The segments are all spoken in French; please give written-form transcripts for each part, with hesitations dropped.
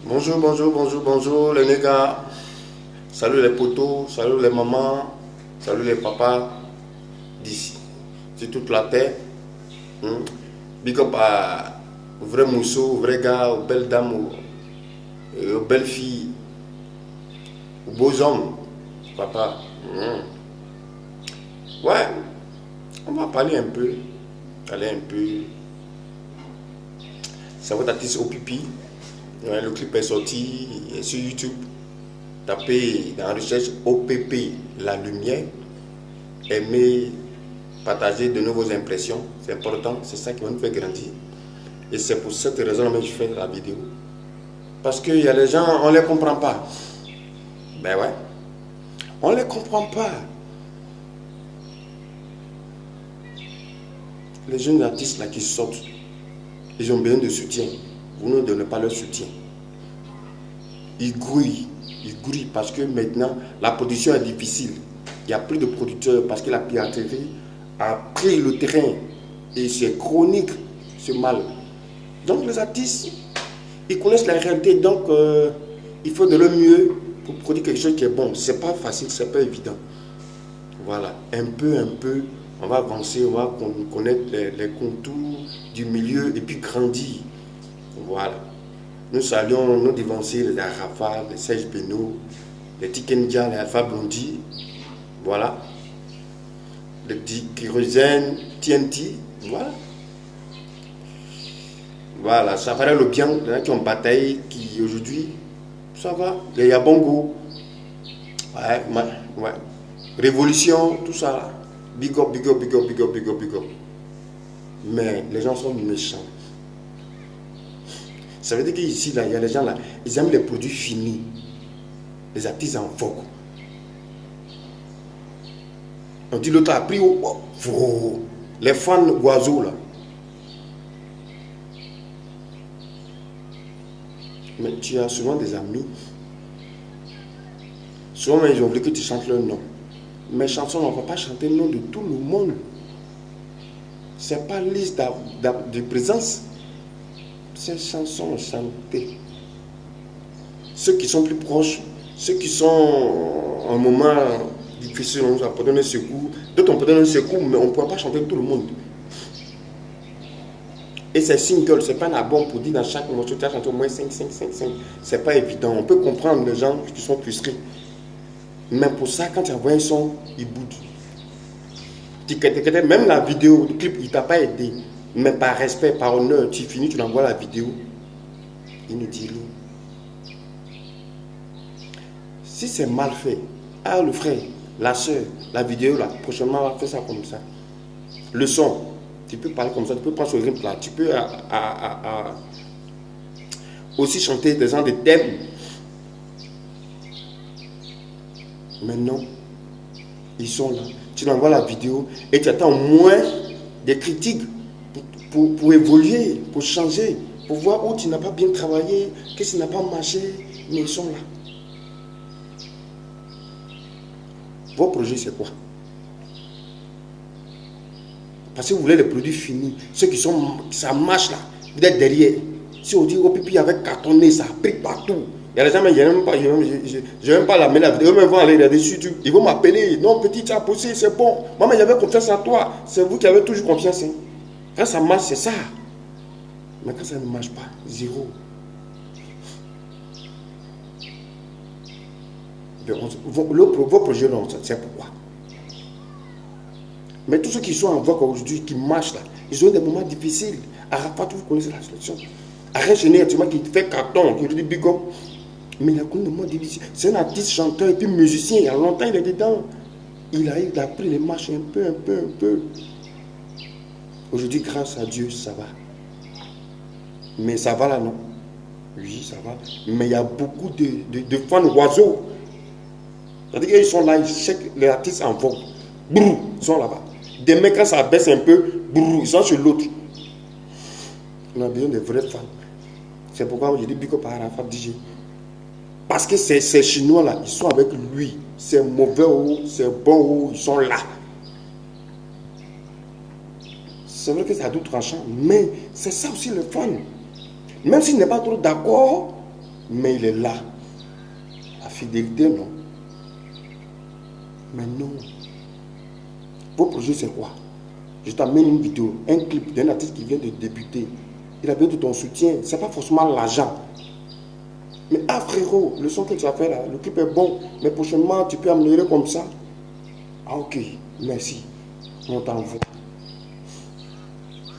Bonjour, bonjour, bonjour, bonjour les nègres. Salut les potos, salut les mamans, salut les papas d'ici. C'est toute la terre. Hmm. Big up à vrai mousseau, vrai gars, aux belles dames, aux belles filles, aux beaux hommes. Papa. Ouais, on va parler un peu. Parler un peu. Ça va t'attiser au pipi. Ouais, le clip est sorti sur YouTube. Tapez dans la recherche OPP, la lumière. Aimez, partager de nouvelles impressions. C'est important, c'est ça qui va nous faire grandir. Et c'est pour cette raison que je fais la vidéo. Parce qu'il y a des gens, on ne les comprend pas. Ben ouais, on ne les comprend pas. Les jeunes artistes là qui sortent, ils ont besoin de soutien. Vous ne donnez pas leur soutien. Ils grouillent parce que maintenant la production est difficile. Il n'y a plus de producteurs parce que la piraterie a pris le terrain et c'est chronique ce mal. Donc les artistes, ils connaissent la réalité, donc il faut de leur mieux pour produire quelque chose qui est bon. C'est pas facile, c'est pas évident. Voilà, un peu, on va avancer, on va connaître les contours du milieu et puis grandir. Voilà. Nous saluons nos devanciers, les Arafat, les Serge Beno, les Tikendia, les Alpha Blondie. Voilà. Les Kyrosène, TNT. Voilà. Voilà, ça paraît le bien. Il y en a qui ont bataillé, qui aujourd'hui, ça va. Il y a Bongo. Ouais, ouais. Révolution, tout ça là. Big up, big up, big up, big up, big up, big up. Mais les gens sont méchants. Ça veut dire qu'ici, là, il y a les gens là, ils aiment les produits finis. Les artistes en vogue. On dit l'autre a pris les fans oiseaux là. Mais tu as souvent des amis. Souvent, ils ont voulu que tu chantes leur nom. Mes chansons, on ne va pas chanter le nom de tout le monde. Ce n'est pas liste de présence. Ces chansons chantées. Ceux qui sont plus proches, ceux qui sont en moment difficile, on peut donner un secours. D'autres, on peut donner un secours, mais on ne pourra pas chanter tout le monde. Et c'est single, c'est pas un album pour dire dans chaque morceau, tu as chanté au moins 5. C'est pas évident. On peut comprendre les gens qui sont frustrés. Mais pour ça, quand tu envoies un son, il boude. Même la vidéo, le clip, il ne t'a pas aidé. Mais par respect, par honneur, tu finis, tu l'envoies la vidéo. Il nous dit rien. Si c'est mal fait, ah le frère, la soeur, la vidéo là, prochainement on va faire ça comme ça. Le son, tu peux parler comme ça, tu peux prendre ce rythme là, tu peux aussi chanter des gens de thèmes. Mais non, ils sont là. Tu l'envoies la vidéo et tu attends au moins des critiques pour évoluer, pour changer, pour voir où tu n'as pas bien travaillé, qu'est-ce qui n'a pas marché, mais ils sont là. Vos projets, c'est quoi? Parce que vous voulez les produits finis, ceux qui sont, ça marche là, vous êtes derrière. Si on dit au pipi avec cartonné, ça a pris partout. Il y a des gens, je n'ai même pas la mêler la vidéo, eux-mêmes vont aller regarder sur YouTube. Ils vont m'appeler. Non, petit, tu as poussé, c'est bon. Maman, j'avais confiance en toi. C'est vous qui avez toujours confiance. Hein. Quand ça marche, c'est ça. Mais quand ça ne marche pas, zéro. Vos projets, c'est pourquoi. Mais tous ceux qui sont en vogue aujourd'hui, qui marchent là, ils ont des moments difficiles. Arafat, vous connaissez la solution. Arrête Géné, qui fait carton, qui dit big up. Mais il a connu des moments difficiles. C'est un artiste, chanteur et puis musicien. Il y a longtemps, il est dedans. Il a pris les marches un peu. Aujourd'hui, grâce à Dieu, ça va. Mais ça va là, non? Oui, ça va. Mais il y a beaucoup de fans oiseaux. C'est-à-dire qu'ils sont là, ils cherchent les artistes en vogue. Brrr, ils sont là-bas. Des mecs, quand ça baisse un peu, brrr, ils sont sur l'autre. On a besoin de vrais fans. C'est pourquoi je dis big up à Arafat DJ. Parce que ces Chinois là, ils sont avec lui. C'est mauvais ou c'est bon ou ils sont là. C'est vrai que c'est à tout tranchant, mais c'est ça aussi le fun. Même s'il n'est pas trop d'accord, Mais il est là. La fidélité, non. Mais non. Vos projets, c'est quoi? Je t'amène une vidéo, un clip d'un artiste qui vient de débuter. Il a besoin de ton soutien. Ce n'est pas forcément l'argent. Mais ah frérot, le son que tu as fait là, le clip est bon. Mais prochainement, tu peux améliorer comme ça. Ah ok, merci. On t'envoie.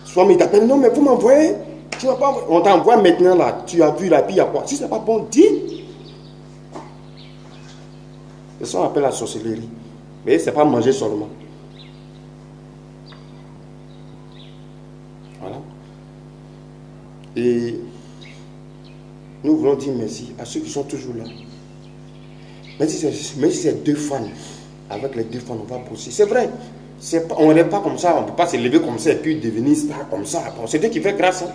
Soit mais il t'appelle, non mais vous m'envoyez. Tu vas pas, on t'envoie maintenant là. Tu as vu la pire à quoi? Si ce n'est pas bon, dis. C'est ça qu'on appelle la sorcellerie. Mais ce n'est pas manger seulement. Voilà. Et nous voulons dire merci à ceux qui sont toujours là. Mais si c'est deux fans, avec les deux fans, on va bosser. C'est vrai. On n'est pas comme ça, on ne peut pas se lever comme ça et puis devenir star comme ça. Bon, c'est Dieu qui fait grâce. Hein.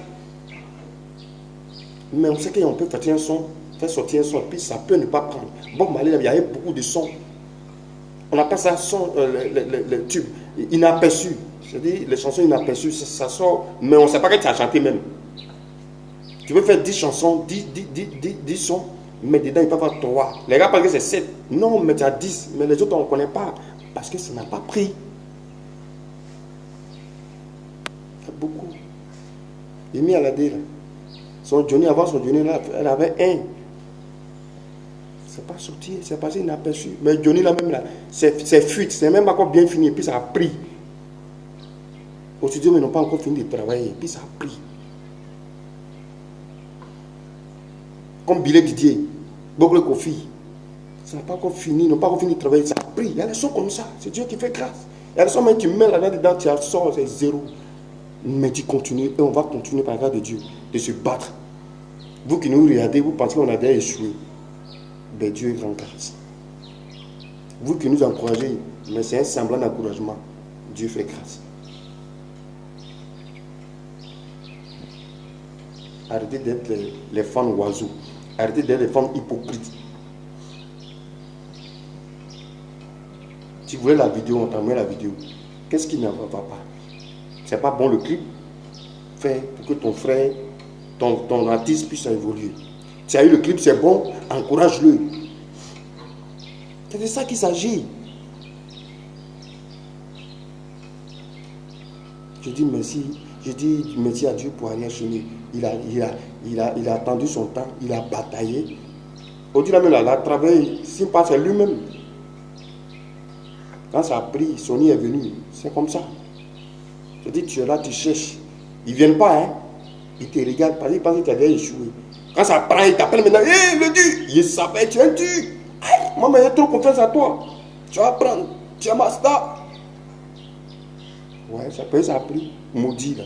Mais on sait qu'on peut faire un son, faire sortir un son, et puis ça peut ne pas prendre. Bon, Malé, il y avait beaucoup de sons. On appelle ça son, le tube inaperçu. C'est-à-dire les chansons inaperçues, ça sort, mais on ne sait pas que tu as chanté même. Tu veux faire 10 chansons, 10 sons, mais dedans il peut y avoir 3. Les gars pensent que c'est 7. Non, mais tu as 10, mais les autres on ne connaît pas. Parce que ça n'a pas pris. Il y a beaucoup. Amy Alade, là. Son Johnny, avant son Johnny, là, elle avait 1. C'est pas sorti, c'est passé inaperçu. Mais Johnny, là même, là, c'est fuite, c'est même pas encore bien fini, et puis ça a pris. Au studio, mais ils n'ont pas encore fini de travailler, et puis ça a pris. Comme Billet Didier, Bogle Kofi, ça n'a pas encore fini, ils n'ont pas encore fini de travailler, ça a pris. Il y a des sons comme ça, c'est Dieu qui fait grâce. Il y a des sons, mais tu mets là-dedans, tu sors, c'est 0. Mais tu continues, et on va continuer par la grâce de Dieu, de se battre. Vous qui nous regardez, vous pensez qu'on a déjà échoué. Ben Dieu est grand grâce. Vous qui nous encouragez, mais c'est un semblant d'encouragement, Dieu fait grâce. Arrêtez d'être les fans oiseaux. Arrêtez d'être les fans hypocrites. Si vous voulez la vidéo, on t'envoie la vidéo. Qu'est-ce qui ne va pas? C'est pas bon le clip? Fais pour que ton frère, ton artiste puisse évoluer. Tu as eu le clip, c'est bon, encourage-le. C'est de ça qu'il s'agit. Je dis merci. Je dis merci à Dieu pour aller chez lui. Il a attendu son temps, il a bataillé. Au-delà même, il a travaillé, s'il passe à lui-même. Quand ça a pris, Sony est venu. C'est comme ça. Je dis, tu es là, tu cherches. Ils ne viennent pas, hein. Ils te regardent parce qu'ils pensent que tu as déjà échoué. Quand ça prend, ils t'appellent maintenant. Hé, le dur, il s'appelle, tu es un dur. Moi, mais j'ai trop confiance à toi. Tu vas prendre, tu es ma star. Ouais, ça a pris. Maudit, là.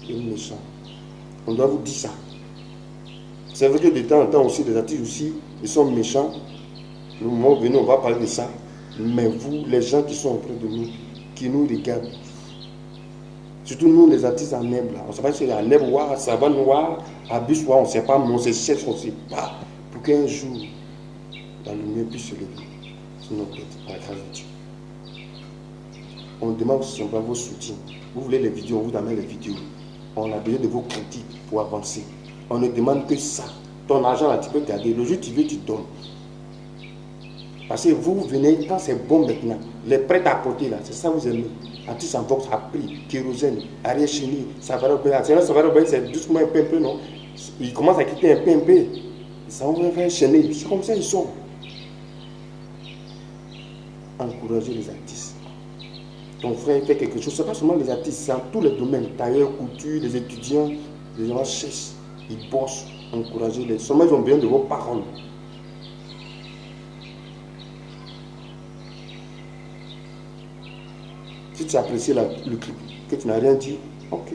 Il est méchant. On doit vous dire ça. C'est vrai que de temps en temps aussi, les artistes aussi, ils sont méchants. Le moment venu, on va parler de ça. Mais vous, les gens qui sont auprès de nous, qui nous regardent, surtout nous, les artistes en herbe, là, on ne sait pas si c'est en herbe noire, savane noire, abus noir, on ne sait pas, mais on se cherche, on ne sait pas. Pour qu'un jour, la lumière puisse se lever sur nos têtes, par la grâce de Dieu. On demande simplement vos soutiens. Vous voulez les vidéos, on vous amène les vidéos. On a besoin de vos critiques pour avancer. On ne demande que ça. Ton argent, là, tu peux garder. Le jour où tu veux, tu donnes. Parce que vous venez, quand c'est bon maintenant, les prêts à apporter là, c'est ça que vous aimez. Artiste en Vox a pris, kérosène, arrière chenille, ça va revenir, c'est doucement un peu, non? Il commence à quitter un peu. Ça va faire chenille. C'est comme ça ils sont. Encouragez les artistes. Ton frère fait quelque chose, c'est pas seulement les artistes, c'est dans tous les domaines, tailleurs, couture, les étudiants, les gens cherchent, ils bossent, encouragez-les. Seulement ils ont besoin de vos paroles. Si tu apprécies le clip, que tu n'as rien dit, ok.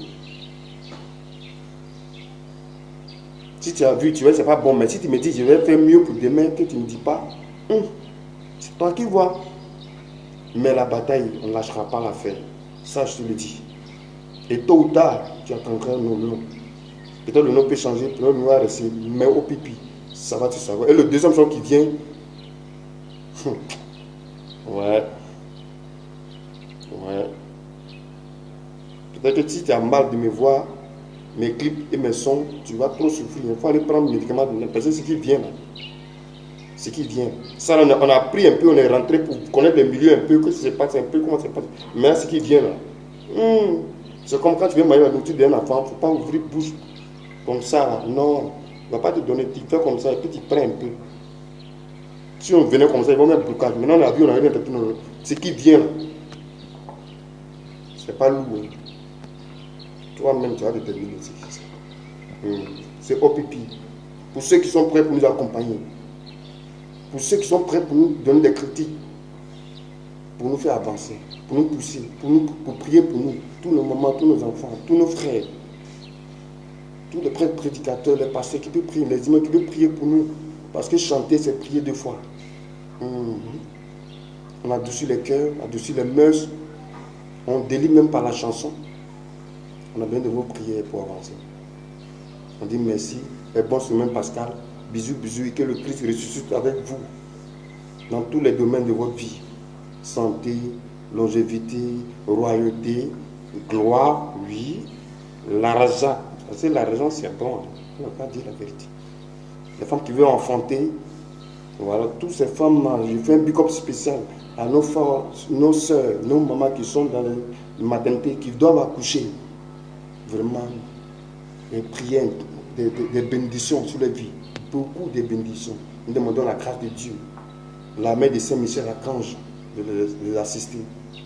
Si tu as vu, tu vois, c'est pas bon, mais si tu me dis, je vais faire mieux pour demain, que tu ne me dis pas, c'est toi qui vois. Mais la bataille, on ne lâchera pas la faire. Ça, je te le dis. Et tôt ou tard, tu attendras un nom. Peut-être le nom peut changer, peut-être le nom va rester, mais au pipi, ça va te savoir. Et le deuxième son qui vient, ouais. Peut-être que si tu as mal de me voir, mes clips et mes sons, tu vas trop souffrir. Il faut aller prendre le médicament. Parce que c'est ce qui vient là. Ce qui vient. Ça, on a appris un peu, on est rentré pour connaître le milieu un peu, que ça se passe un peu, comment ça se passe. Mais ce qui vient là. C'est comme quand tu viens manger la nourriture d'un enfant, il ne faut pas ouvrir bouche comme ça là. Non, il ne va pas te donner, tu fais comme ça et puis tu prends un peu. Si on venait comme ça, ils vont mettre blocage. Maintenant on a vu, on a rien de tout. Ce qui vient là. C'est pas lourd. Toi-même, tu vas déterminer ce qui c'est. C'est OPP. Pour ceux qui sont prêts pour nous accompagner. Pour ceux qui sont prêts pour nous donner des critiques. Pour nous faire avancer. Pour nous pousser. Pour prier pour nous. Tous nos mamans, tous nos enfants, tous nos frères. Tous les prêtres prédicateurs, les pasteurs qui peuvent prier, les imams qui peuvent prier pour nous. Parce que chanter, c'est prier 2 fois. On adoucit les cœurs, on adoucit les mœurs. On délivre même par la chanson. On a besoin de vos prières pour avancer. On dit merci. Et bonne semaine Pascal. Bisous, bisous. Et que le Christ ressuscite avec vous. Dans tous les domaines de votre vie. Santé, longévité, royauté, gloire, oui. L'argent. Parce que l'argent c'est bon. On n'a pas dit la vérité. Les femmes qui veulent enfanter. Voilà, toutes ces femmes-là, je fais un big up spécial à nos femmes, nos soeurs, nos mamans qui sont dans le maternité, qui doivent accoucher. Vraiment, des prières, des bénédictions sur les vies. Beaucoup de bénédictions. Nous demandons la grâce de Dieu, la main de Saint-Michel Archange, de les assister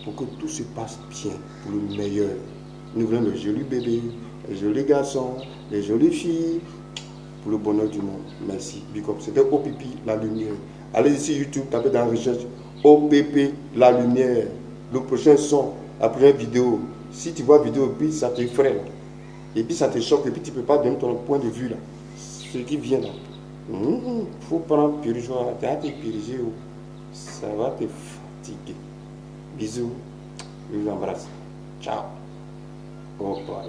pour que tout se passe bien, pour le meilleur. Nous voulons le joli bébé, les jolis garçons, les jolies filles, pour le bonheur du monde. Merci. Big up. C'était OPP, la lumière. Allez ici YouTube, tapez dans la recherche OPP, la lumière. Le prochain son, la prochaine vidéo. Si tu vois la vidéo, puis ça te effraie. Et puis ça te choque, et puis tu ne peux pas donner ton point de vue là. Ce qui vient là. Faut prendre purgeoir. Tu as été purgé. Ça va te fatiguer. Bisous. Je vous embrasse. Ciao. Au revoir.